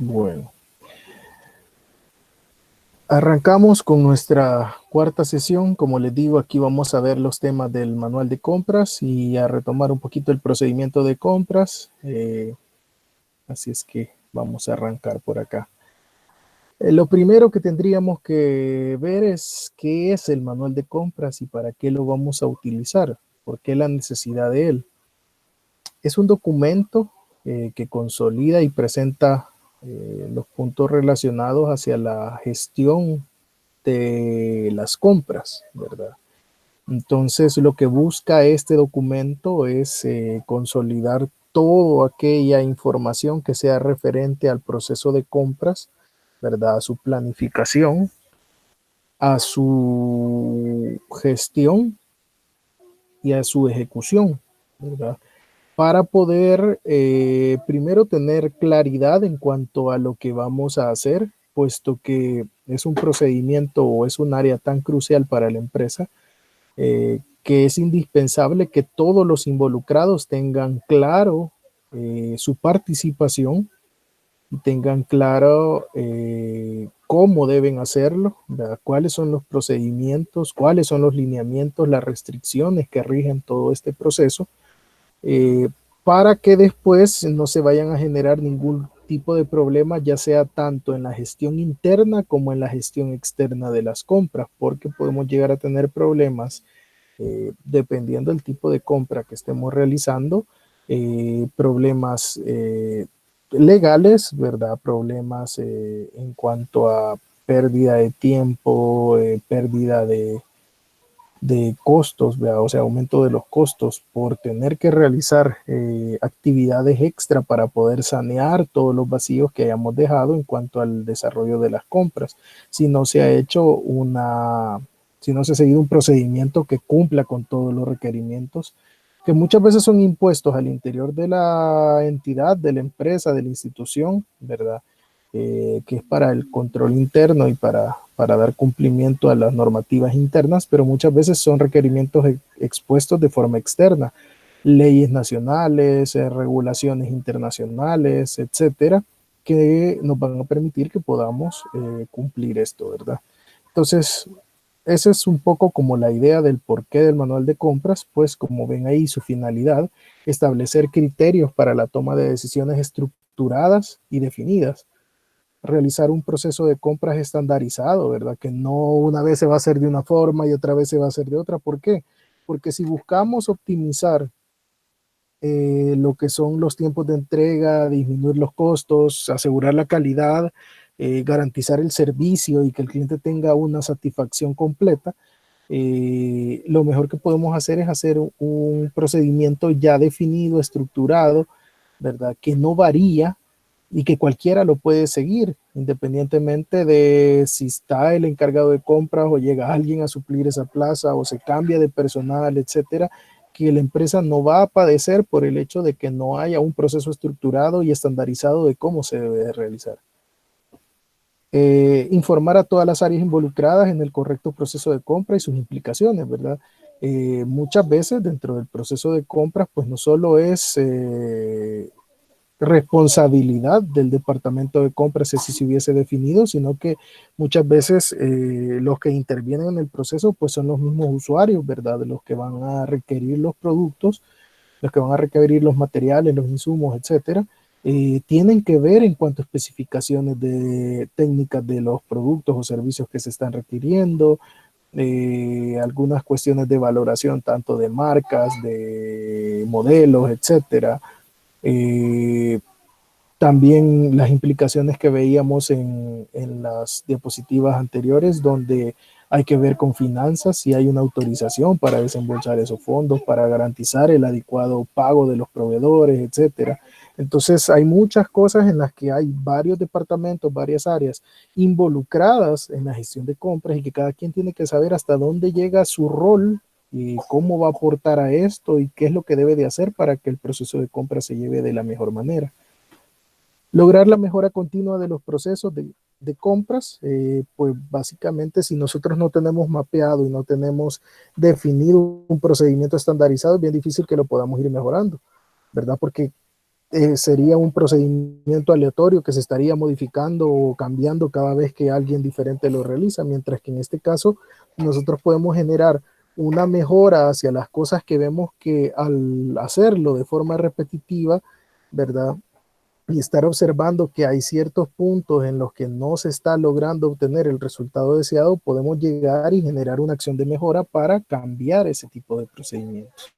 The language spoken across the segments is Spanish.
Bueno, arrancamos con nuestra cuarta sesión. Como les digo, aquí vamos a ver los temas del manual de compras y a retomar un poquito el procedimiento de compras. Así es que vamos a arrancar por acá. Lo primero que tendríamos que ver es qué es el manual de compras y para qué lo vamos a utilizar, por qué la necesidad de él. Es un documento que consolida y presenta los puntos relacionados hacia la gestión de las compras, ¿verdad? Entonces, lo que busca este documento es consolidar toda aquella información que sea referente al proceso de compras, ¿verdad? A su planificación, a su gestión y a su ejecución, ¿verdad? Para poder primero tener claridad en cuanto a lo que vamos a hacer, puesto que es un procedimiento o es un área tan crucial para la empresa que es indispensable que todos los involucrados tengan claro su participación y tengan claro cómo deben hacerlo, ¿verdad? Cuáles son los procedimientos, cuáles son los lineamientos, las restricciones que rigen todo este proceso, eh, para que después no se vayan a generar ningún tipo de problema, ya sea tanto en la gestión interna como en la gestión externa de las compras, porque podemos llegar a tener problemas dependiendo del tipo de compra que estemos realizando, problemas legales, ¿verdad? Problemas en cuanto a pérdida de tiempo, pérdida de costos, ¿verdad? O sea, aumento de los costos por tener que realizar actividades extra para poder sanear todos los vacíos que hayamos dejado en cuanto al desarrollo de las compras. Si no se ha hecho si no se ha seguido un procedimiento que cumpla con todos los requerimientos, que muchas veces son impuestos al interior de la entidad, de la empresa, de la institución, ¿verdad? Que es para el control interno y para dar cumplimiento a las normativas internas, pero muchas veces son requerimientos expuestos de forma externa, leyes nacionales, regulaciones internacionales, etcétera, que nos van a permitir que podamos cumplir esto, ¿verdad? Entonces, esa es un poco como la idea del porqué del manual de compras, pues como ven ahí su finalidad, establecer criterios para la toma de decisiones estructuradas y definidas, realizar un proceso de compras estandarizado, ¿verdad? Que no una vez se va a hacer de una forma y otra vez se va a hacer de otra. ¿Por qué? Porque si buscamos optimizar lo que son los tiempos de entrega, disminuir los costos, asegurar la calidad, garantizar el servicio y que el cliente tenga una satisfacción completa, lo mejor que podemos hacer es hacer un procedimiento ya definido, estructurado, ¿verdad? Que no varía y que cualquiera lo puede seguir, independientemente de si está el encargado de compras o llega alguien a suplir esa plaza o se cambia de personal, etcétera, que la empresa no va a padecer por el hecho de que no haya un proceso estructurado y estandarizado de cómo se debe de realizar. Informar a todas las áreas involucradas en el correcto proceso de compra y sus implicaciones, ¿verdad? Muchas veces dentro del proceso de compras, pues no solo es responsabilidad del departamento de compras si se hubiese definido, sino que muchas veces los que intervienen en el proceso pues son los mismos usuarios, ¿verdad? Los que van a requerir los productos, los que van a requerir los materiales, los insumos, etcétera, tienen que ver en cuanto a especificaciones de técnicas de los productos o servicios que se están requiriendo, algunas cuestiones de valoración tanto de marcas, de modelos, etcétera. Eh, También las implicaciones que veíamos en las diapositivas anteriores, donde hay que ver con finanzas si hay una autorización para desembolsar esos fondos, para garantizar el adecuado pago de los proveedores, etcétera. Entonces, hay muchas cosas en las que hay varios departamentos, varias áreas involucradas en la gestión de compras y que cada quien tiene que saber hasta dónde llega su rol y cómo va a aportar a esto y qué es lo que debe de hacer para que el proceso de compra se lleve de la mejor manera. Lograr la mejora continua de los procesos de compras, pues básicamente si nosotros no tenemos mapeado y no tenemos definido un procedimiento estandarizado, es bien difícil que lo podamos ir mejorando, ¿verdad? Porque sería un procedimiento aleatorio que se estaría modificando o cambiando cada vez que alguien diferente lo realiza, mientras que en este caso nosotros podemos generar una mejora hacia las cosas que vemos que al hacerlo de forma repetitiva, ¿verdad? Y estar observando que hay ciertos puntos en los que no se está logrando obtener el resultado deseado, podemos llegar y generar una acción de mejora para cambiar ese tipo de procedimientos,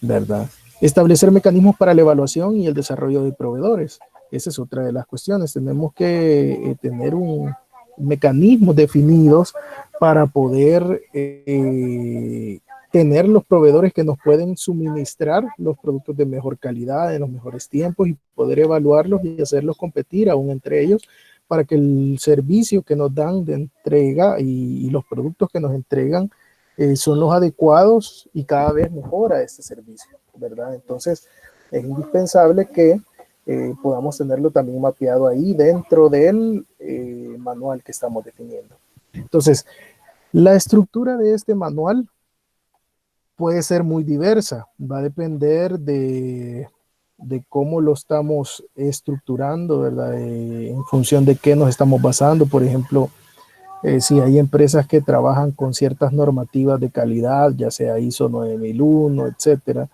¿verdad? Establecer mecanismos para la evaluación y el desarrollo de proveedores. Esa es otra de las cuestiones. Tenemos que tener un mecanismos definidos para poder tener los proveedores que nos pueden suministrar los productos de mejor calidad, en los mejores tiempos y poder evaluarlos y hacerlos competir aún entre ellos para que el servicio que nos dan de entrega y los productos que nos entregan son los adecuados y cada vez mejora este servicio, ¿verdad? Entonces es indispensable que podamos tenerlo también mapeado ahí dentro del manual que estamos definiendo. Entonces, la estructura de este manual puede ser muy diversa, va a depender de cómo lo estamos estructurando, ¿verdad? En función de qué nos estamos basando, por ejemplo, si hay empresas que trabajan con ciertas normativas de calidad, ya sea ISO 9001, etcétera,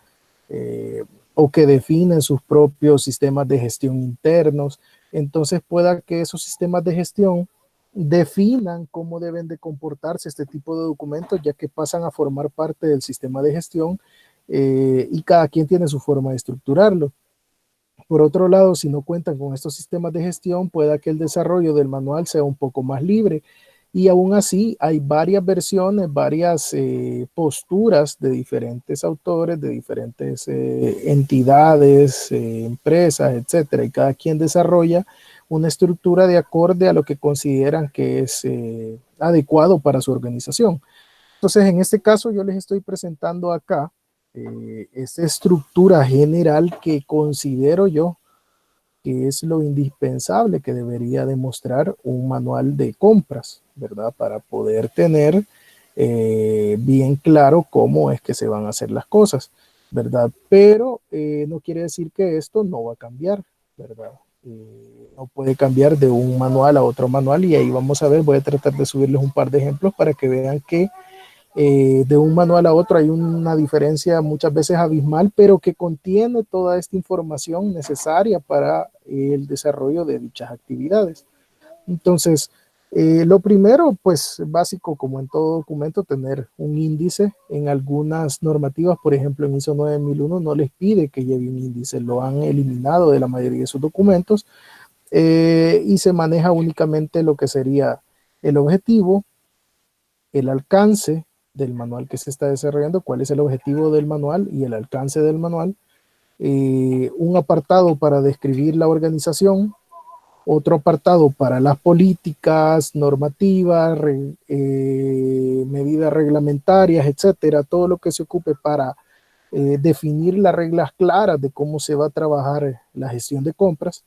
o que definen sus propios sistemas de gestión internos, entonces pueda que esos sistemas de gestión definan cómo deben de comportarse este tipo de documentos, ya que pasan a formar parte del sistema de gestión y cada quien tiene su forma de estructurarlo. Por otro lado, si no cuentan con estos sistemas de gestión, pueda que el desarrollo del manual sea un poco más libre. Y aún así hay varias versiones, varias posturas de diferentes autores, de diferentes entidades, empresas, etcétera. Y cada quien desarrolla una estructura de acorde a lo que consideran que es adecuado para su organización. Entonces, en este caso, yo les estoy presentando acá esta estructura general que considero yo que es lo indispensable que debería demostrar un manual de compras, ¿verdad? Para poder tener bien claro cómo es que se van a hacer las cosas, ¿verdad? Pero no quiere decir que esto no va a cambiar, ¿verdad? No puede cambiar de un manual a otro manual y ahí vamos a ver, voy a tratar de subirles un par de ejemplos para que vean que de un manual a otro hay una diferencia muchas veces abismal, pero que contiene toda esta información necesaria para el desarrollo de dichas actividades. Entonces, lo primero, pues básico, como en todo documento, tener un índice. En algunas normativas, por ejemplo, en ISO 9001 no les pide que lleve un índice, lo han eliminado de la mayoría de sus documentos y se maneja únicamente lo que sería el objetivo, el alcance del manual que se está desarrollando, cuál es el objetivo del manual y el alcance del manual, un apartado para describir la organización, otro apartado para las políticas, normativas, medidas reglamentarias, etcétera, todo lo que se ocupe para definir las reglas claras de cómo se va a trabajar la gestión de compras.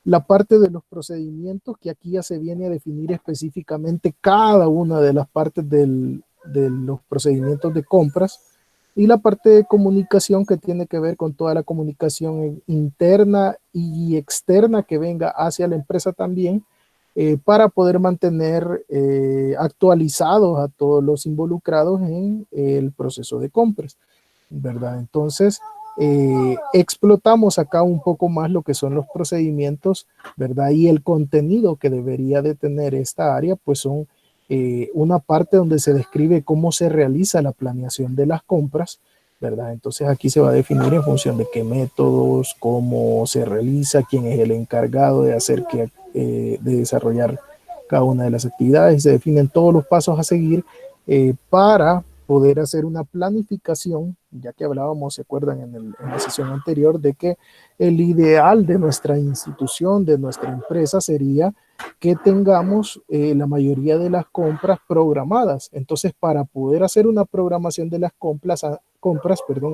La parte de los procedimientos, que aquí ya se viene a definir específicamente cada una de las partes de los procedimientos de compras, y la parte de comunicación que tiene que ver con toda la comunicación interna y externa que venga hacia la empresa también, para poder mantener actualizados a todos los involucrados en el proceso de compras, ¿verdad? Entonces, explotamos acá un poco más lo que son los procedimientos, ¿verdad? Y el contenido que debería de tener esta área, pues son una parte donde se describe cómo se realiza la planeación de las compras, ¿verdad? Entonces aquí se va a definir en función de qué métodos, cómo se realiza, quién es el encargado de hacer de desarrollar cada una de las actividades y se definen todos los pasos a seguir para poder hacer una planificación, ya que hablábamos, se acuerdan en la sesión anterior, de que el ideal de nuestra institución, de nuestra empresa, sería que tengamos la mayoría de las compras programadas. Entonces, para poder hacer una programación de las compras,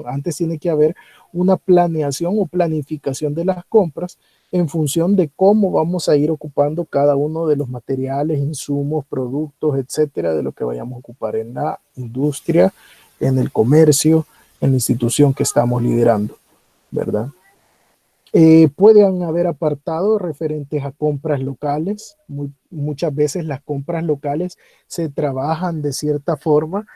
antes tiene que haber una planeación o planificación de las compras en función de cómo vamos a ir ocupando cada uno de los materiales, insumos, productos, etcétera, de lo que vayamos a ocupar en la industria, en el comercio, en la institución que estamos liderando, ¿verdad? Pueden haber apartados referentes a compras locales. Muchas veces las compras locales se trabajan de cierta forma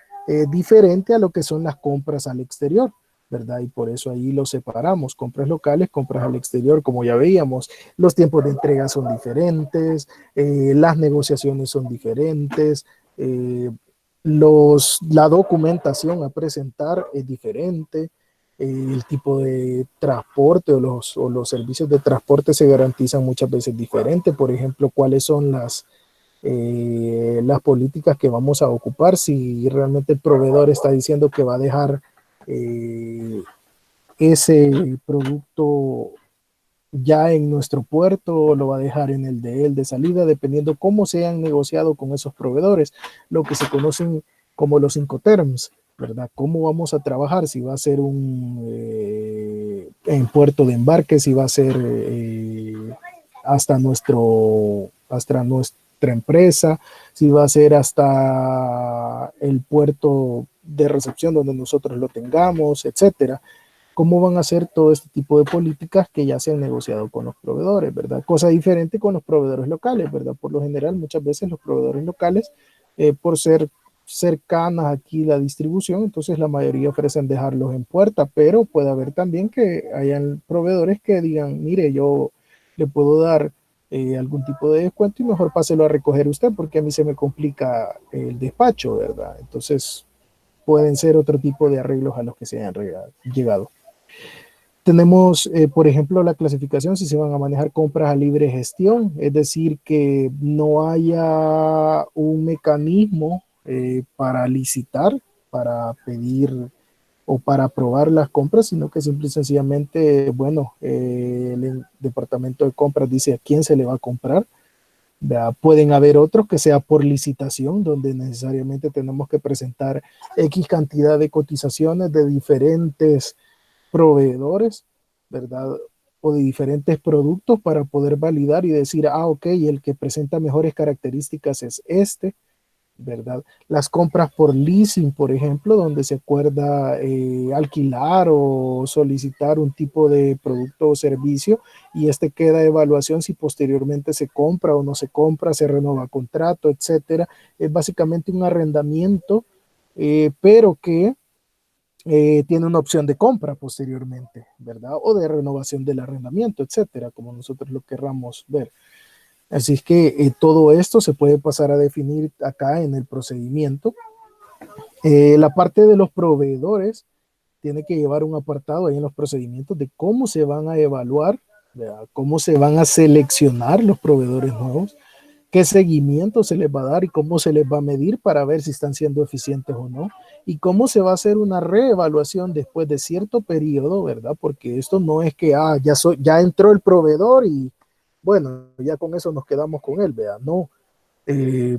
diferente a lo que son las compras al exterior, ¿verdad? Y por eso ahí lo separamos, compras locales, compras al exterior, como ya veíamos, los tiempos de entrega son diferentes, las negociaciones son diferentes, la documentación a presentar es diferente, el tipo de transporte o los servicios de transporte se garantizan muchas veces diferente. Por ejemplo, cuáles son las políticas que vamos a ocupar, si realmente el proveedor está diciendo que va a dejar eh, ese producto ya en nuestro puerto o lo va a dejar en el de él de salida, dependiendo cómo se han negociado con esos proveedores, lo que se conocen como los Incoterms, ¿verdad? ¿Cómo vamos a trabajar? Si va a ser en puerto de embarque, si va a ser hasta nuestra empresa, si va a ser hasta el puerto de recepción donde nosotros lo tengamos, etcétera. ¿Cómo van a hacer todo este tipo de políticas que ya se han negociado con los proveedores, ¿verdad? Cosa diferente con los proveedores locales, ¿verdad? Por lo general, muchas veces los proveedores locales, por ser cercanas aquí la distribución, entonces la mayoría ofrecen dejarlos en puerta, pero puede haber también que hayan proveedores que digan, mire, yo le puedo dar algún tipo de descuento y mejor páselo a recoger usted porque a mí se me complica el despacho, ¿verdad? Entonces pueden ser otro tipo de arreglos a los que se han llegado. Tenemos, por ejemplo, la clasificación si se van a manejar compras a libre gestión, es decir, que no haya un mecanismo para licitar, para pedir o para aprobar las compras, sino que simple y sencillamente, bueno, el departamento de compras dice a quién se le va a comprar. ¿Verdad? Pueden haber otros que sea por licitación, donde necesariamente tenemos que presentar X cantidad de cotizaciones de diferentes proveedores, ¿verdad? O de diferentes productos para poder validar y decir, ah, ok, el que presenta mejores características es este, ¿verdad? Las compras por leasing, por ejemplo, donde se acuerda alquilar o solicitar un tipo de producto o servicio y este queda a evaluación si posteriormente se compra o no se compra, se renueva contrato, etcétera. Es básicamente un arrendamiento, pero que tiene una opción de compra posteriormente, ¿verdad? O de renovación del arrendamiento, etcétera, como nosotros lo querramos ver. Así es que todo esto se puede pasar a definir acá en el procedimiento. La parte de los proveedores tiene que llevar un apartado ahí en los procedimientos de cómo se van a evaluar, ¿verdad? Cómo se van a seleccionar los proveedores nuevos, qué seguimiento se les va a dar y cómo se les va a medir para ver si están siendo eficientes o no, y cómo se va a hacer una reevaluación después de cierto periodo, ¿verdad? Porque esto no es que ya entró el proveedor y bueno, ya con eso nos quedamos con él, ¿verdad? No,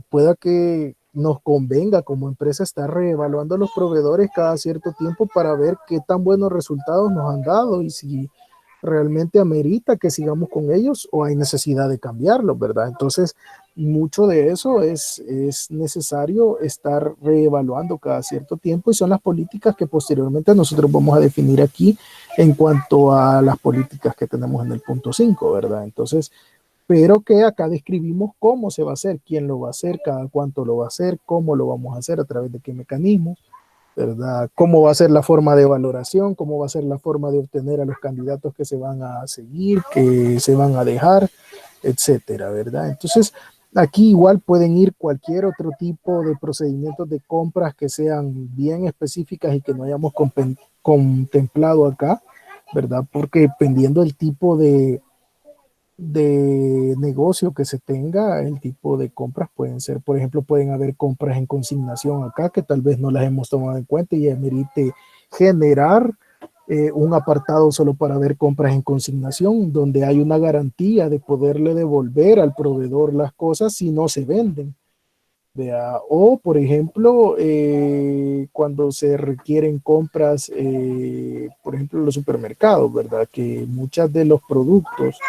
pueda que nos convenga como empresa estar reevaluando los proveedores cada cierto tiempo para ver qué tan buenos resultados nos han dado y si realmente amerita que sigamos con ellos o hay necesidad de cambiarlos, ¿verdad? Entonces, mucho de eso es necesario estar reevaluando cada cierto tiempo y son las políticas que posteriormente nosotros vamos a definir aquí en cuanto a las políticas que tenemos en el punto 5, ¿verdad? Entonces, pero que acá describimos cómo se va a hacer, quién lo va a hacer, cada cuánto lo va a hacer, cómo lo vamos a hacer, a través de qué mecanismos, ¿verdad? Cómo va a ser la forma de valoración, cómo va a ser la forma de obtener a los candidatos que se van a seguir, que se van a dejar, etcétera, ¿verdad? Entonces, aquí igual pueden ir cualquier otro tipo de procedimientos de compras que sean bien específicas y que no hayamos contemplado acá, ¿verdad? Porque dependiendo del tipo de negocio que se tenga, el tipo de compras pueden ser, por ejemplo, pueden haber compras en consignación acá que tal vez no las hemos tomado en cuenta y amerite generar un apartado solo para ver compras en consignación, donde hay una garantía de poderle devolver al proveedor las cosas si no se venden. ¿Vea? O, por ejemplo, cuando se requieren compras, por ejemplo, en los supermercados, ¿verdad? Que muchos de los productos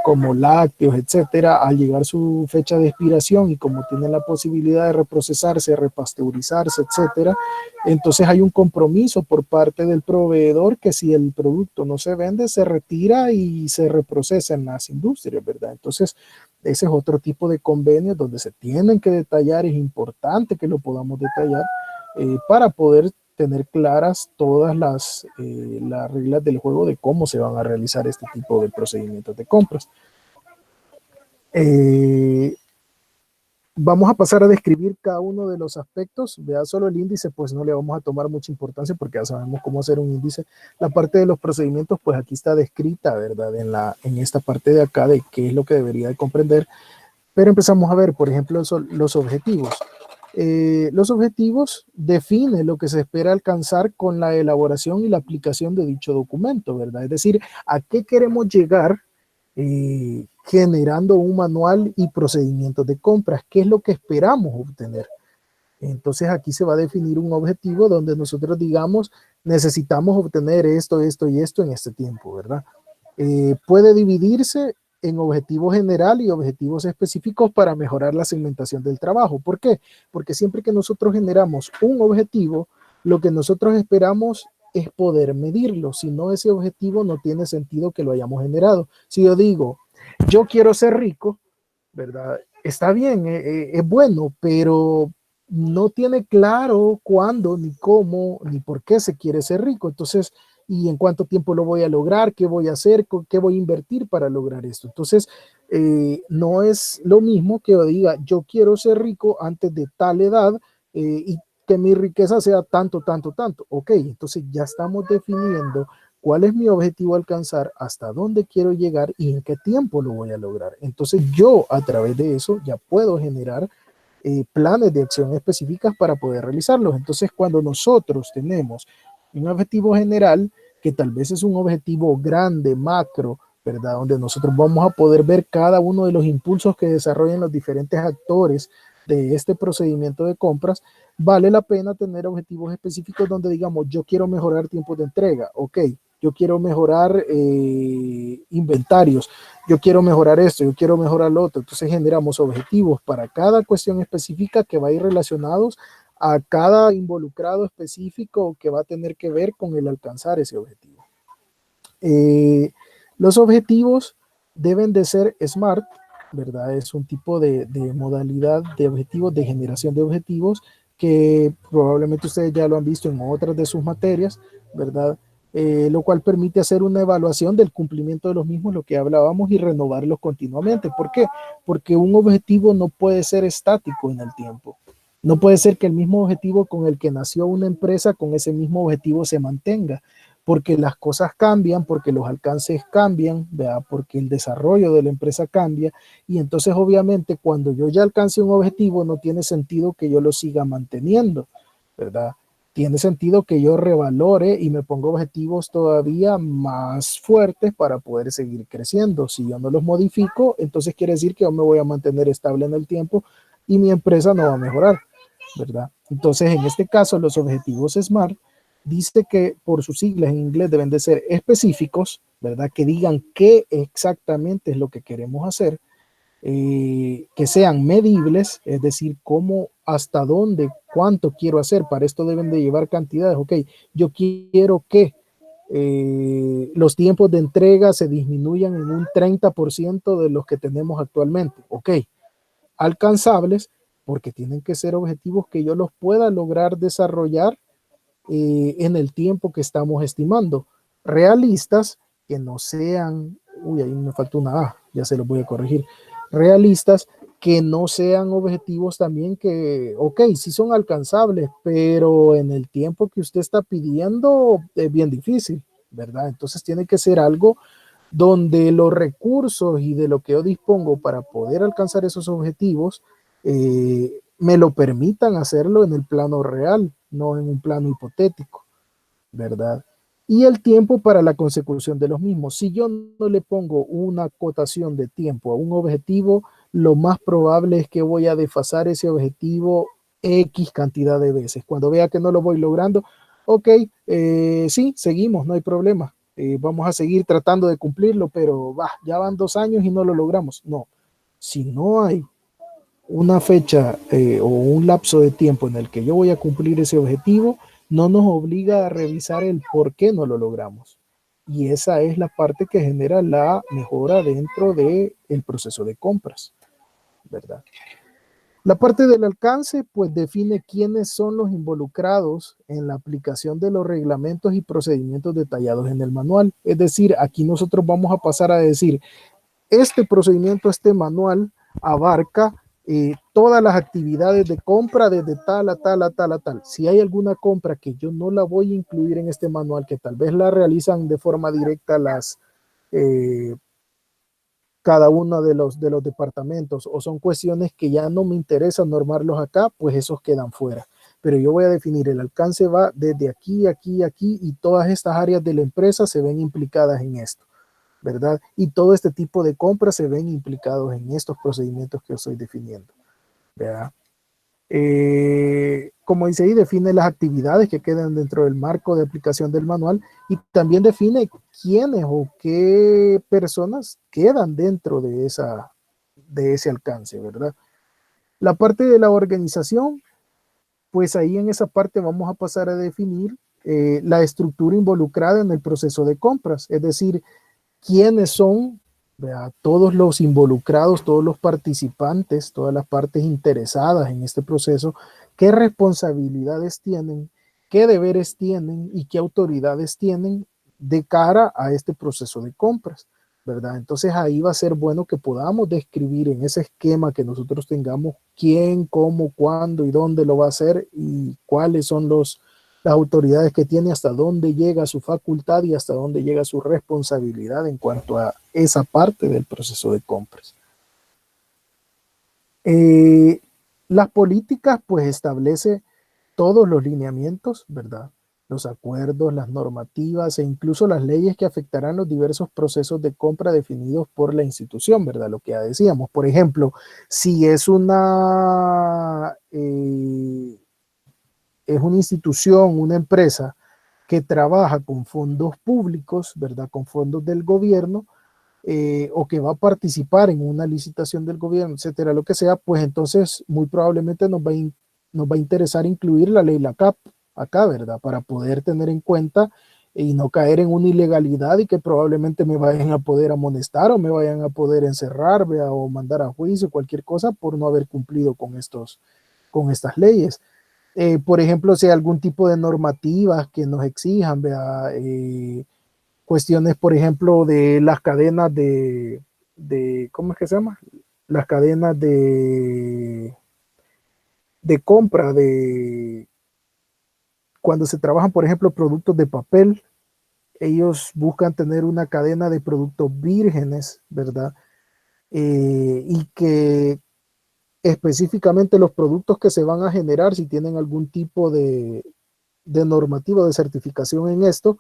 como lácteos, etcétera, al llegar su fecha de expiración y como tienen la posibilidad de reprocesarse, repasteurizarse, etcétera, entonces hay un compromiso por parte del proveedor que si el producto no se vende, se retira y se reprocesa en las industrias, ¿verdad? Entonces, ese es otro tipo de convenios donde se tienen que detallar, es importante que lo podamos detallar para poder tener claras todas las reglas del juego de cómo se van a realizar este tipo de procedimientos de compras. Vamos a pasar a describir cada uno de los aspectos. Vea solo el índice, pues no le vamos a tomar mucha importancia porque ya sabemos cómo hacer un índice. La parte de los procedimientos, pues aquí está descrita, ¿verdad? En esta parte de acá de qué es lo que debería de comprender. Pero empezamos a ver, por ejemplo, los objetivos. Los objetivos definen lo que se espera alcanzar con la elaboración y la aplicación de dicho documento, ¿verdad? Es decir, a qué queremos llegar generando un manual y procedimientos de compras, qué es lo que esperamos obtener. Entonces aquí se va a definir un objetivo donde nosotros digamos, necesitamos obtener esto, esto y esto en este tiempo, ¿verdad? Puede dividirse en objetivo general y objetivos específicos para mejorar la segmentación del trabajo. ¿Por qué? Porque siempre que nosotros generamos un objetivo, lo que nosotros esperamos es poder medirlo. Si no, ese objetivo no tiene sentido que lo hayamos generado. Si yo digo, yo quiero ser rico, ¿verdad? Está bien, es bueno, pero no tiene claro cuándo, ni cómo, ni por qué se quiere ser rico. Entonces, y en cuánto tiempo lo voy a lograr, qué voy a hacer, qué voy a invertir para lograr esto. Entonces, no es lo mismo que yo diga, yo quiero ser rico antes de tal edad y que mi riqueza sea tanto, tanto, tanto. Ok, entonces ya estamos definiendo cuál es mi objetivo a alcanzar, hasta dónde quiero llegar y en qué tiempo lo voy a lograr. Entonces yo a través de eso ya puedo generar planes de acción específicas para poder realizarlos. Entonces cuando nosotros tenemos un objetivo general, que tal vez es un objetivo grande, macro, ¿verdad? Donde nosotros vamos a poder ver cada uno de los impulsos que desarrollan los diferentes actores de este procedimiento de compras, vale la pena tener objetivos específicos donde digamos, yo quiero mejorar tiempos de entrega, ok, yo quiero mejorar inventarios, yo quiero mejorar esto, yo quiero mejorar lo otro. Entonces generamos objetivos para cada cuestión específica que va a ir relacionados a cada involucrado específico que va a tener que ver con el alcanzar ese objetivo. Los objetivos deben de ser SMART, ¿verdad? Es un tipo de modalidad de objetivos, de generación de objetivos que probablemente ustedes ya lo han visto en otras de sus materias, ¿verdad? Lo cual permite hacer una evaluación del cumplimiento de los mismos, lo que hablábamos, y renovarlos continuamente. ¿Por qué? Porque un objetivo no puede ser estático en el tiempo. No puede ser que el mismo objetivo con el que nació una empresa, con ese mismo objetivo se mantenga, porque las cosas cambian, porque los alcances cambian, ¿verdad? Porque el desarrollo de la empresa cambia, y entonces obviamente cuando yo ya alcance un objetivo no tiene sentido que yo lo siga manteniendo, ¿verdad? Tiene sentido que yo revalore y me ponga objetivos todavía más fuertes para poder seguir creciendo. Si yo no los modifico, entonces quiere decir que yo me voy a mantener estable en el tiempo y mi empresa no va a mejorar, ¿verdad? Entonces, en este caso, los objetivos SMART dice que por sus siglas en inglés deben de ser específicos, ¿verdad? Que digan qué exactamente es lo que queremos hacer, que sean medibles, es decir, cómo, hasta dónde, cuánto quiero hacer. Para esto deben de llevar cantidades. Ok, yo quiero que los tiempos de entrega se disminuyan en un 30% de los que tenemos actualmente. Ok, alcanzables, porque tienen que ser objetivos que yo los pueda lograr desarrollar en el tiempo que estamos estimando. Realistas, que no sean, uy, ahí me falta una A, ya se los voy a corregir. Realistas, que no sean objetivos también que, ok, sí son alcanzables, pero en el tiempo que usted está pidiendo es bien difícil, ¿verdad? Entonces tiene que ser algo donde los recursos y de lo que yo dispongo para poder alcanzar esos objetivos me lo permitan hacerlo en el plano real, no en un plano hipotético, ¿verdad? Y el tiempo para la consecución de los mismos. Si yo no le pongo una acotación de tiempo a un objetivo, lo más probable es que voy a desfasar ese objetivo X cantidad de veces. Cuando vea que no lo voy logrando, ok, sí, seguimos, no hay problema. vamos a seguir tratando de cumplirlo, pero ya van 2 años y no lo logramos. No, si no hay una fecha o un lapso de tiempo en el que yo voy a cumplir ese objetivo, no nos obliga a revisar el por qué no lo logramos. Y esa es la parte que genera la mejora dentro del proceso de compras, ¿verdad? La parte del alcance, pues define quiénes son los involucrados en la aplicación de los reglamentos y procedimientos detallados en el manual. Es decir, aquí nosotros vamos a pasar a decir, este procedimiento, este manual abarca todas las actividades de compra desde tal a tal a tal a tal. Si hay alguna compra que yo no la voy a incluir en este manual, que tal vez la realizan de forma directa cada uno de los departamentos, o son cuestiones que ya no me interesa normarlos acá, pues esos quedan fuera. Pero yo voy a definir el alcance va desde aquí, aquí, aquí, y todas estas áreas de la empresa se ven implicadas en esto, ¿verdad? Y todo este tipo de compras se ven implicados en estos procedimientos que estoy definiendo, ¿verdad? Como dice ahí, define las actividades que quedan dentro del marco de aplicación del manual y también define quiénes o qué personas quedan dentro de ese alcance, ¿verdad? La parte de la organización, pues ahí en esa parte vamos a pasar a definir la estructura involucrada en el proceso de compras, es decir, quiénes son, ¿verdad?, todos los involucrados, todos los participantes, todas las partes interesadas en este proceso, qué responsabilidades tienen, qué deberes tienen y qué autoridades tienen de cara a este proceso de compras, ¿verdad? Entonces ahí va a ser bueno que podamos describir en ese esquema que nosotros tengamos quién, cómo, cuándo y dónde lo va a hacer y cuáles son las autoridades que tiene, hasta dónde llega su facultad y hasta dónde llega su responsabilidad en cuanto a esa parte del proceso de compras. Las políticas pues establece todos los lineamientos, ¿verdad? Los acuerdos, las normativas e incluso las leyes que afectarán los diversos procesos de compra definidos por la institución, ¿verdad? Lo que ya decíamos, por ejemplo, si es una institución, una empresa que trabaja con fondos públicos, ¿verdad? Con fondos del gobierno, o que va a participar en una licitación del gobierno, etcétera, lo que sea, pues entonces muy probablemente nos va a interesar incluir la ley LACAP acá, ¿verdad? Para poder tener en cuenta y no caer en una ilegalidad y que probablemente me vayan a poder amonestar o me vayan a poder encerrar, ¿verdad?, o mandar a juicio, cualquier cosa por no haber cumplido con estas leyes. Por ejemplo, si hay algún tipo de normativas que nos exijan, ¿verdad? Cuestiones, por ejemplo, de las cadenas ¿cómo es que se llama? Las cadenas de compra, cuando se trabajan, por ejemplo, productos de papel, ellos buscan tener una cadena de productos vírgenes, ¿verdad? Y que específicamente los productos que se van a generar, si tienen algún tipo de normativa de certificación en esto,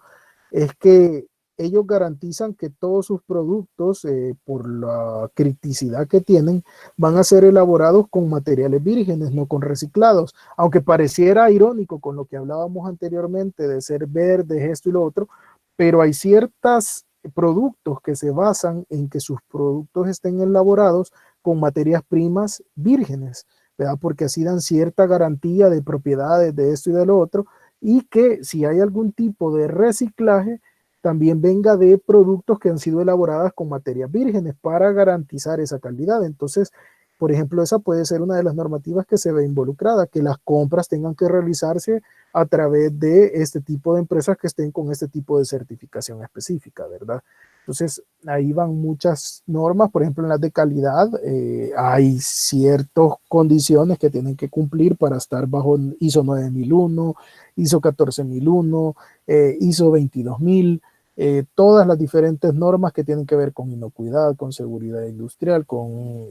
es que ellos garantizan que todos sus productos, por la criticidad que tienen, van a ser elaborados con materiales vírgenes, no con reciclados. Aunque pareciera irónico con lo que hablábamos anteriormente de ser verdes, esto y lo otro, pero hay ciertos productos que se basan en que sus productos estén elaborados con materias primas vírgenes, ¿verdad? Porque así dan cierta garantía de propiedades de esto y de lo otro, y que si hay algún tipo de reciclaje, también venga de productos que han sido elaboradas con materias vírgenes para garantizar esa calidad. Entonces, por ejemplo, esa puede ser una de las normativas que se ve involucrada, que las compras tengan que realizarse a través de este tipo de empresas que estén con este tipo de certificación específica, ¿verdad? Entonces, ahí van muchas normas, por ejemplo, en las de calidad, hay ciertas condiciones que tienen que cumplir para estar bajo ISO 9001, ISO 14001, ISO 22000, todas las diferentes normas que tienen que ver con inocuidad, con seguridad industrial, con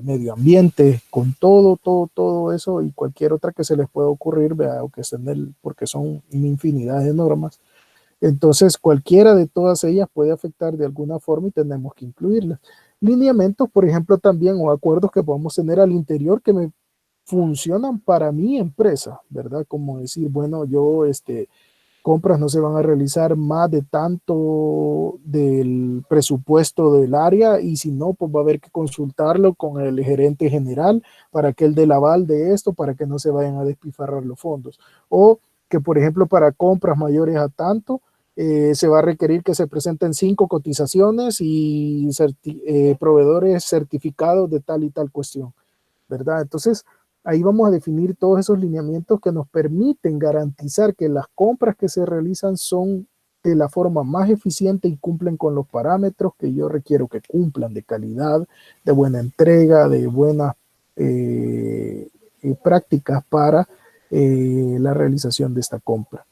medio ambiente, con todo eso y cualquier otra que se les pueda ocurrir, ¿verdad? O que estén porque son una infinidad de normas. Entonces, cualquiera de todas ellas puede afectar de alguna forma y tenemos que incluirlas. Lineamientos, por ejemplo, también, o acuerdos que podamos tener al interior que me funcionan para mi empresa, ¿verdad? Como decir, bueno, yo compras no se van a realizar más de tanto del presupuesto del área y si no, pues va a haber que consultarlo con el gerente general para que él dé el aval de esto, para que no se vayan a despifarrar los fondos. O que, por ejemplo, para compras mayores a tanto, se va a requerir que se presenten 5 cotizaciones y proveedores certificados de tal y tal cuestión, ¿verdad? Entonces, ahí vamos a definir todos esos lineamientos que nos permiten garantizar que las compras que se realizan son de la forma más eficiente y cumplen con los parámetros que yo requiero que cumplan, de calidad, de buena entrega, de buenas prácticas para la realización de esta compra.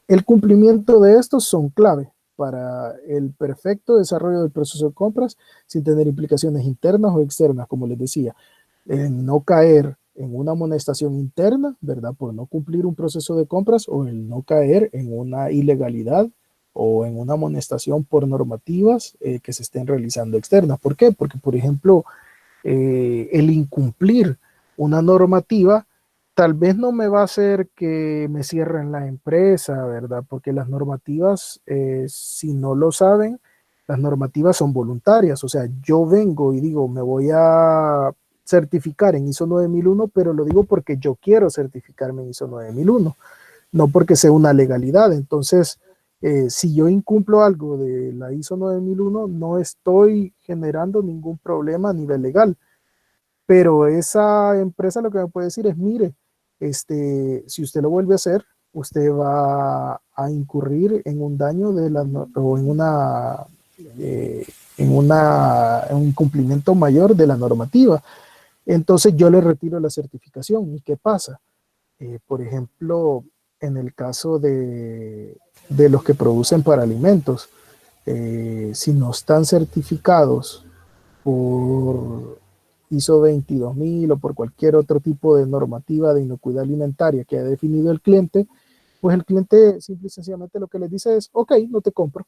El cumplimiento de estos son clave para el perfecto desarrollo del proceso de compras sin tener implicaciones internas o externas, como les decía, en no caer en una amonestación interna, ¿verdad? Por no cumplir un proceso de compras o el no caer en una ilegalidad o en una amonestación por normativas que se estén realizando externas. ¿Por qué? Porque, por ejemplo, el incumplir una normativa tal vez no me va a hacer que me cierren la empresa, ¿verdad? Porque las normativas, si no lo saben, las normativas son voluntarias. O sea, yo vengo y digo, me voy a certificar en ISO 9001, pero lo digo porque yo quiero certificarme en ISO 9001, no porque sea una legalidad. Entonces, si yo incumplo algo de la ISO 9001, no estoy generando ningún problema a nivel legal. Pero esa empresa lo que me puede decir es, mire, si usted lo vuelve a hacer, usted va a incurrir en un daño de la, o eh, en un incumplimiento mayor de la normativa. Entonces yo le retiro la certificación. ¿Y qué pasa? Por ejemplo, en el caso de los que producen para alimentos, si no están certificados por ISO 22000 o por cualquier otro tipo de normativa de inocuidad alimentaria que haya definido el cliente, pues el cliente simple y sencillamente lo que le dice es, ok, no te compro,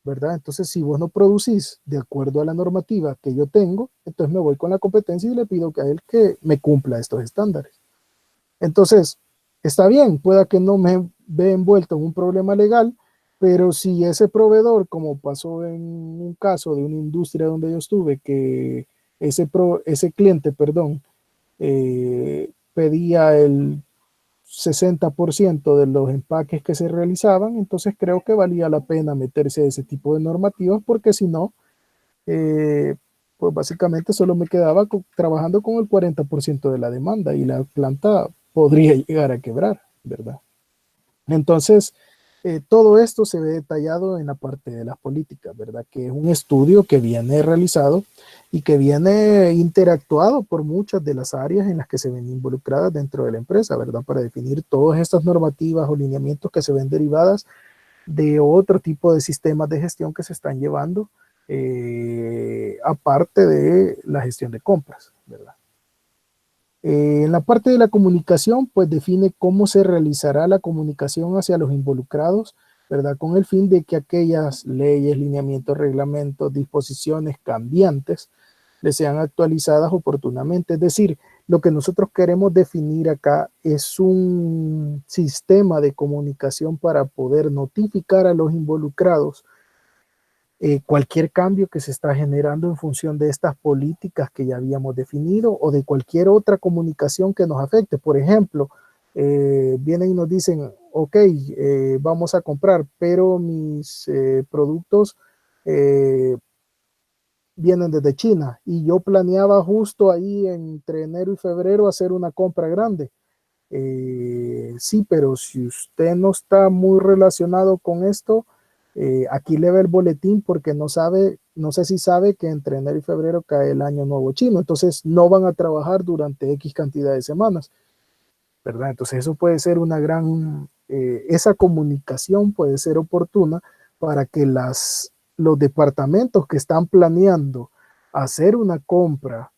¿verdad? Entonces, si vos no producís de acuerdo a la normativa que yo tengo, entonces me voy con la competencia y le pido a él que me cumpla estos estándares. Entonces, está bien, pueda que no me ve envuelto en un problema legal, pero si ese proveedor, como pasó en un caso de una industria donde yo estuve, que ese cliente, perdón, pedía el 60% de los empaques que se realizaban, entonces creo que valía la pena meterse a ese tipo de normativas, porque si no, eh, pues básicamente solo me quedaba trabajando con el 40% de la demanda y la planta podría llegar a quebrar, ¿verdad? Entonces, todo esto se ve detallado en la parte de las políticas, ¿verdad? Que es un estudio que viene realizado y que viene interactuado por muchas de las áreas en las que se ven involucradas dentro de la empresa, ¿verdad? Para definir todas estas normativas o lineamientos que se ven derivadas de otro tipo de sistemas de gestión que se están llevando, aparte de la gestión de compras, ¿verdad? En la parte de la comunicación, pues define cómo se realizará la comunicación hacia los involucrados, ¿verdad? Con el fin de que aquellas leyes, lineamientos, reglamentos, disposiciones cambiantes les sean actualizadas oportunamente. Es decir, lo que nosotros queremos definir acá es un sistema de comunicación para poder notificar a los involucrados cualquier cambio que se está generando en función de estas políticas que ya habíamos definido o de cualquier otra comunicación que nos afecte. Por ejemplo, vienen y nos dicen, ok, vamos a comprar, pero mis productos vienen desde China y yo planeaba justo ahí entre enero y febrero hacer una compra grande. Sí, pero si usted no está muy relacionado con esto, aquí le ve el boletín porque no sabe, no sé si sabe que entre enero y febrero cae el año nuevo chino, entonces no van a trabajar durante X cantidad de semanas, ¿verdad? Entonces eso puede ser una gran, esa comunicación puede ser oportuna para que los departamentos que están planeando hacer una compra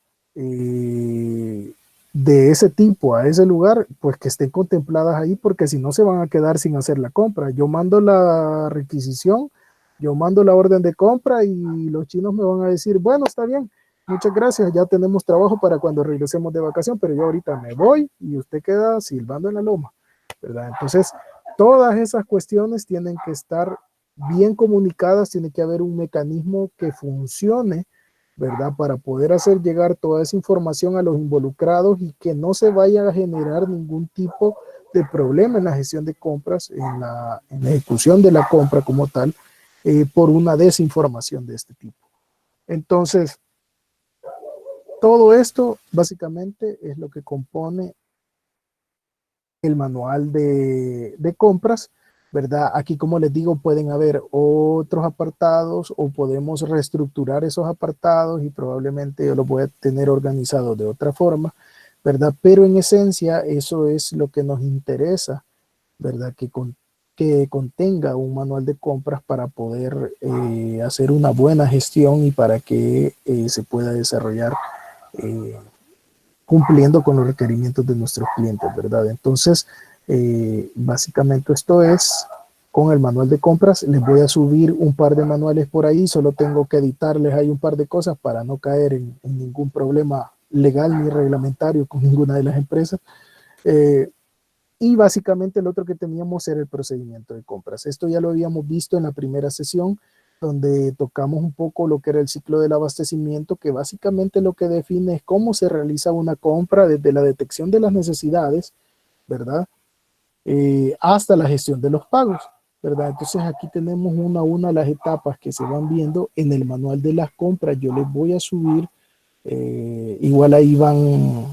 de ese tipo a ese lugar, pues que estén contempladas ahí, porque si no se van a quedar sin hacer la compra. Yo mando la requisición, yo mando la orden de compra y los chinos me van a decir, bueno, está bien, muchas gracias, ya tenemos trabajo para cuando regresemos de vacación, pero yo ahorita me voy y usted queda silbando en la loma, ¿verdad? Entonces, Todas esas cuestiones tienen que estar bien comunicadas, tiene que haber un mecanismo que funcione, ¿verdad? Para poder hacer llegar toda esa información a los involucrados y que no se vaya a generar ningún tipo de problema en la gestión de compras, en la ejecución de la compra como tal, por una desinformación de este tipo. Entonces, todo esto básicamente es lo que compone el manual de compras, ¿verdad? Aquí, como les digo, pueden haber otros apartados o podemos reestructurar esos apartados y probablemente yo los voy a tener organizados de otra forma, ¿verdad? Pero en esencia, eso es lo que nos interesa, ¿verdad? Que contenga un manual de compras para poder hacer una buena gestión y para que se pueda desarrollar eh, cumpliendo con los requerimientos de nuestros clientes, ¿verdad? Entonces, básicamente esto es con el manual de compras. Les voy a subir un par de manuales por ahí, solo tengo que editarles ahí un par de cosas para no caer en ningún problema legal ni reglamentario con ninguna de las empresas. Y básicamente el otro que teníamos era el procedimiento de compras. Esto ya lo habíamos visto en la primera sesión, donde tocamos un poco lo que era el ciclo del abastecimiento, que básicamente lo que define es cómo se realiza una compra desde la detección de las necesidades, ¿verdad? Hasta la gestión de los pagos, ¿verdad? Entonces aquí tenemos una a una las etapas que se van viendo en el manual de las compras. Yo les voy a subir igual ahí van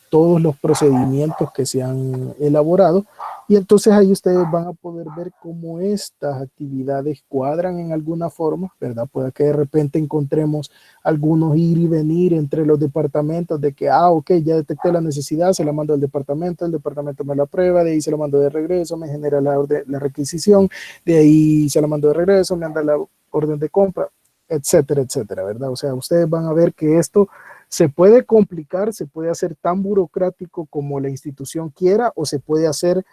todos los procedimientos que se han elaborado y entonces ahí ustedes van a poder ver cómo estas actividades cuadran en alguna forma, ¿verdad? Puede que de repente encontremos algunos ir y venir entre los departamentos de que, ok, ya detecté la necesidad, se la mando al departamento, el departamento me la aprueba, de ahí se lo mando de regreso, me genera la requisición, de ahí se la mando de regreso, me anda la orden de compra, etcétera, etcétera, ¿verdad? O sea, ustedes van a ver que esto se puede complicar, se puede hacer tan burocrático como la institución quiera o se puede hacer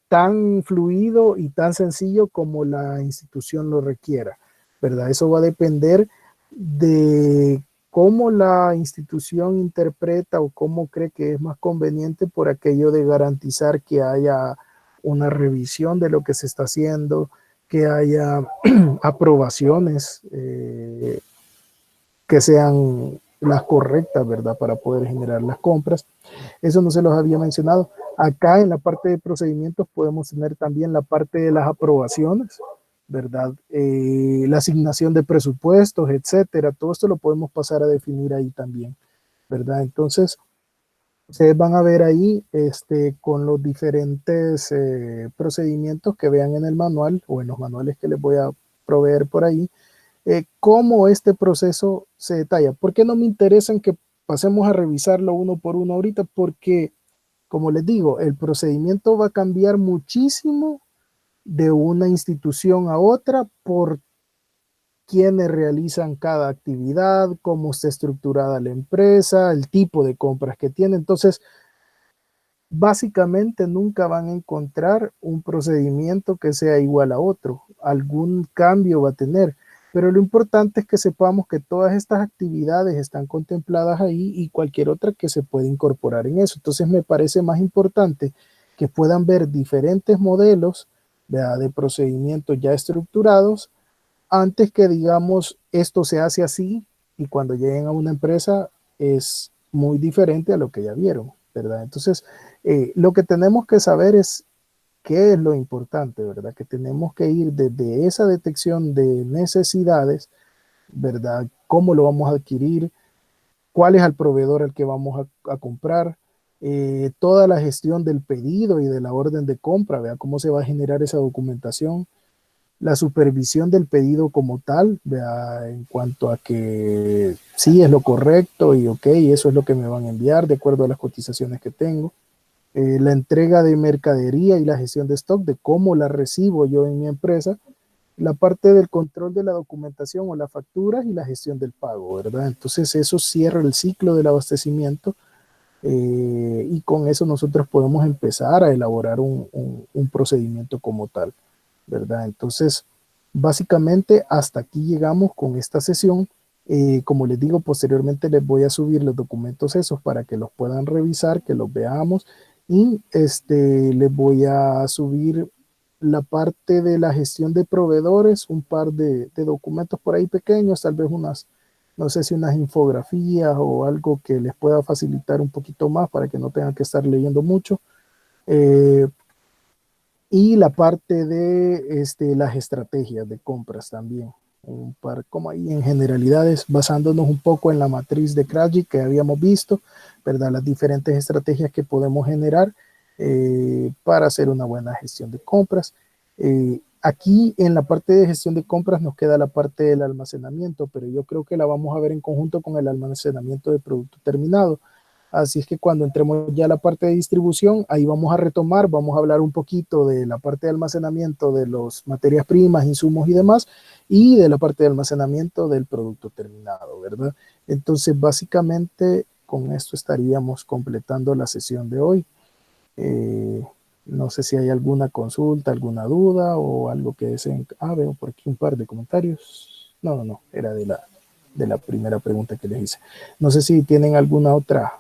tan fluido y tan sencillo como la institución lo requiera, ¿verdad? Eso va a depender de cómo la institución interpreta o cómo cree que es más conveniente por aquello de garantizar que haya una revisión de lo que se está haciendo, que haya aprobaciones que sean las correctas, ¿verdad? Para poder generar las compras. Eso no se los había mencionado. Acá en la parte de procedimientos podemos tener también la parte de las aprobaciones, ¿verdad? La asignación de presupuestos, etcétera. Todo esto lo podemos pasar a definir ahí también, ¿verdad? Entonces, ustedes van a ver ahí con los diferentes procedimientos que vean en el manual o en los manuales que les voy a proveer por ahí, cómo este proceso se detalla. ¿Por qué no me interesan que pasemos a revisarlo uno por uno ahorita? Porque, como les digo, el procedimiento va a cambiar muchísimo de una institución a otra por quienes realizan cada actividad, cómo está estructurada la empresa, el tipo de compras que tiene. Entonces, básicamente nunca van a encontrar un procedimiento que sea igual a otro. Algún cambio va a tener. Pero lo importante es que sepamos que todas estas actividades están contempladas ahí y cualquier otra que se puede incorporar en eso. Entonces me parece más importante que puedan ver diferentes modelos de procedimientos ya estructurados antes que digamos esto se hace así y cuando lleguen a una empresa es muy diferente a lo que ya vieron, ¿verdad? Entonces, lo que tenemos que saber es qué es lo importante, ¿verdad? Que tenemos que ir desde esa detección de necesidades, ¿verdad? ¿Cómo lo vamos a adquirir? ¿Cuál es el proveedor al que vamos a comprar? Toda la gestión del pedido y de la orden de compra, ¿verdad? ¿Cómo se va a generar esa documentación? La supervisión del pedido como tal, ¿verdad? En cuanto a que sí es lo correcto y ok, eso es lo que me van a enviar de acuerdo a las cotizaciones que tengo. La entrega de mercadería y la gestión de stock, de cómo la recibo yo en mi empresa, la parte del control de la documentación o las facturas y la gestión del pago, ¿verdad? Entonces eso cierra el ciclo del abastecimiento y con eso nosotros podemos empezar a elaborar un procedimiento como tal, ¿verdad? Entonces, básicamente hasta aquí llegamos con esta sesión. Como les digo, posteriormente les voy a subir los documentos esos para que los puedan revisar, que los veamos Y les voy a subir la parte de la gestión de proveedores, un par de documentos por ahí pequeños, tal vez unas, no sé si unas infografías o algo que les pueda facilitar un poquito más para que no tengan que estar leyendo mucho. Eh, y la parte de las estrategias de compras también. Un par, como ahí en generalidades, basándonos un poco en la matriz de Krajcik que habíamos visto, ¿verdad? Las diferentes estrategias que podemos generar para hacer una buena gestión de compras. Aquí en la parte de gestión de compras nos queda la parte del almacenamiento, pero yo creo que la vamos a ver en conjunto con el almacenamiento de producto terminado. Así es que cuando entremos ya a la parte de distribución, ahí vamos a retomar, vamos a hablar un poquito de la parte de almacenamiento de las materias primas, insumos y demás, y de la parte de almacenamiento del producto terminado, ¿verdad? Entonces, básicamente, con esto estaríamos completando la sesión de hoy. Eh, no sé si hay alguna consulta, alguna duda o algo que deseen. Ah, veo por aquí un par de comentarios. No, no, era de la primera pregunta que les hice. No sé si tienen alguna otra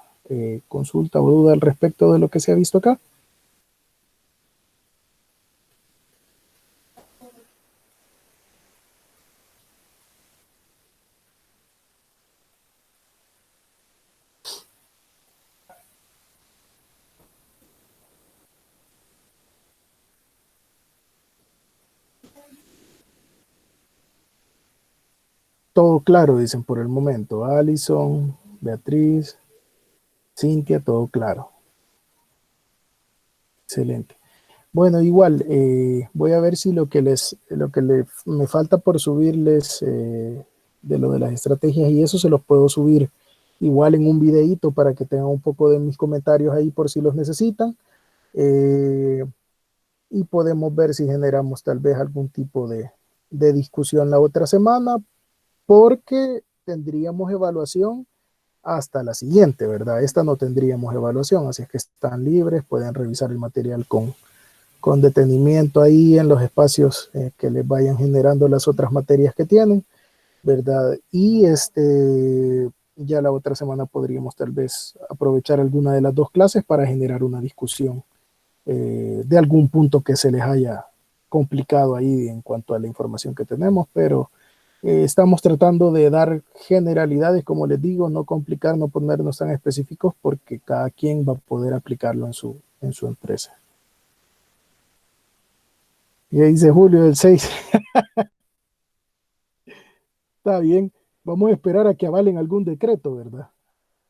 consulta o duda al respecto de lo que se ha visto acá. Todo claro, dicen por el momento. Alison, Beatriz, Cintia, todo claro. Excelente. Bueno, igual, voy a ver si lo que me falta por subirles de lo de las estrategias y eso se los puedo subir igual en un videíto para que tengan un poco de mis comentarios ahí por si los necesitan. Eh, y podemos ver si generamos tal vez algún tipo de discusión la otra semana, porque tendríamos evaluación hasta la siguiente, ¿verdad? Esta no tendríamos evaluación, así es que están libres, pueden revisar el material con detenimiento ahí en los espacios que les vayan generando las otras materias que tienen, ¿verdad? Y ya la otra semana podríamos tal vez aprovechar alguna de las dos clases para generar una discusión de algún punto que se les haya complicado ahí en cuanto a la información que tenemos, pero estamos tratando de dar generalidades, como les digo, no complicar, no ponernos tan específicos porque cada quien va a poder aplicarlo en su empresa. Y ahí dice Julio del 6. Está bien, vamos a esperar a que avalen algún decreto, ¿verdad?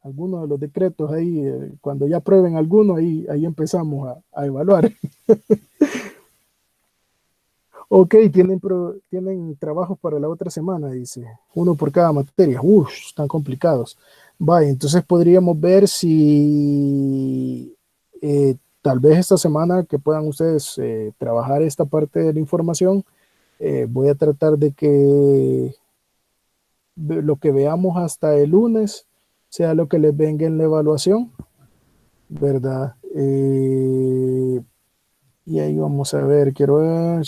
Algunos de los decretos ahí, cuando ya aprueben alguno, ahí empezamos a evaluar. Ok, tienen trabajos para la otra semana, dice. Uno por cada materia. Uf, están complicados. Vaya, entonces podríamos ver si tal vez esta semana que puedan ustedes trabajar esta parte de la información, voy a tratar de que lo que veamos hasta el lunes sea lo que les venga en la evaluación, ¿verdad? Y ahí vamos a ver, quiero ver.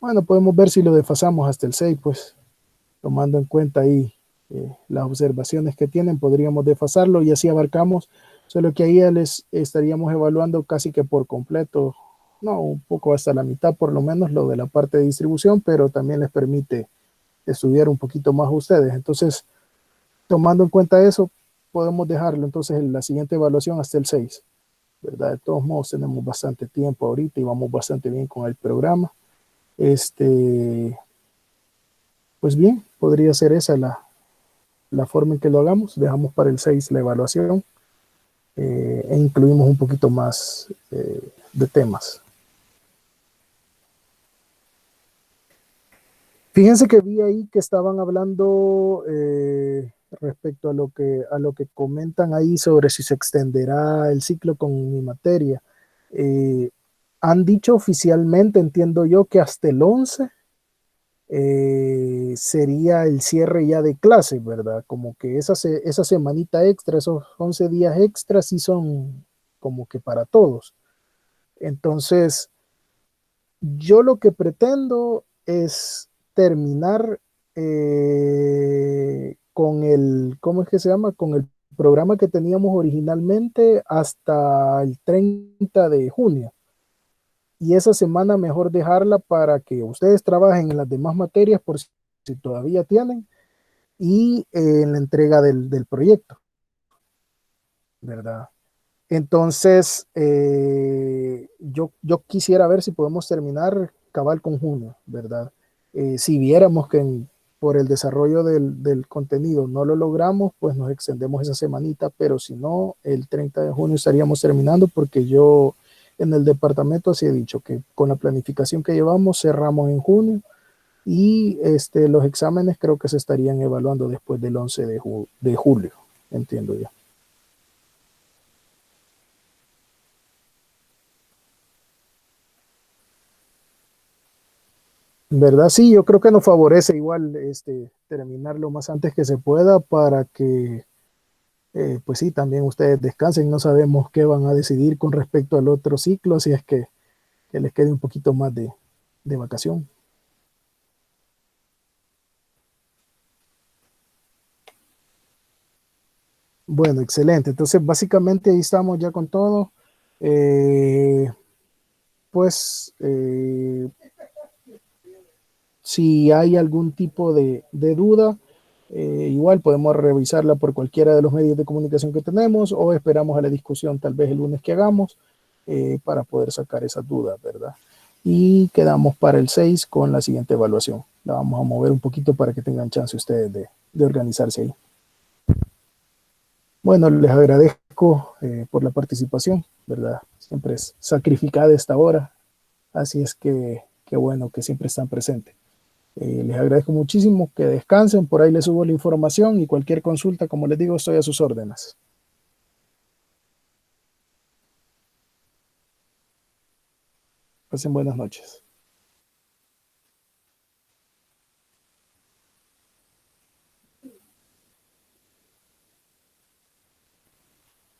Bueno, podemos ver si lo desfasamos hasta el 6, pues tomando en cuenta ahí las observaciones que tienen, podríamos desfasarlo y así abarcamos, solo que ahí ya les estaríamos evaluando casi que por completo, no, un poco hasta la mitad por lo menos lo de la parte de distribución, pero también les permite estudiar un poquito más a ustedes. Entonces, tomando en cuenta eso, podemos dejarlo entonces en la siguiente evaluación hasta el 6, ¿verdad? De todos modos, tenemos bastante tiempo ahorita y vamos bastante bien con el programa. Pues bien, podría ser esa la forma en que lo hagamos. Dejamos para el 6 la evaluación e incluimos un poquito más de temas. Fíjense que vi ahí que estaban hablando respecto a lo que comentan ahí sobre si se extenderá el ciclo con mi materia. Eh, Han dicho oficialmente, entiendo yo, que hasta el 11 sería el cierre ya de clase, ¿verdad? Como que esa semanita extra, esos 11 días extras, sí son como que para todos. Entonces, yo lo que pretendo es terminar con el, ¿cómo es que se llama? Con el programa que teníamos originalmente hasta el 30 de junio. Y esa semana mejor dejarla para que ustedes trabajen en las demás materias por si todavía tienen y en la entrega del proyecto, ¿verdad? Entonces, yo quisiera ver si podemos terminar cabal con junio, ¿verdad? Si viéramos que por el desarrollo del contenido no lo logramos, pues nos extendemos esa semanita, pero si no, el 30 de junio estaríamos terminando porque yo en el departamento así he dicho que con la planificación que llevamos cerramos en junio y los exámenes creo que se estarían evaluando después del 11 de julio, entiendo yo. ¿Verdad? Sí, yo creo que nos favorece igual terminar lo más antes que se pueda para que, pues sí, también ustedes descansen. No sabemos qué van a decidir con respecto al otro ciclo, si es que les quede un poquito más de vacación. Bueno, excelente. Entonces, básicamente ahí estamos ya con todo. Eh, pues, si hay algún tipo de duda, igual podemos revisarla por cualquiera de los medios de comunicación que tenemos o esperamos a la discusión tal vez el lunes que hagamos para poder sacar esas dudas, ¿verdad? Y quedamos para el 6 con la siguiente evaluación. La vamos a mover un poquito para que tengan chance ustedes de organizarse ahí. Bueno, les agradezco por la participación, ¿verdad? Siempre es sacrificada esta hora, así es que qué bueno que siempre están presentes. Les agradezco muchísimo, que descansen, por ahí les subo la información y cualquier consulta, como les digo, estoy a sus órdenes. Pasen buenas noches.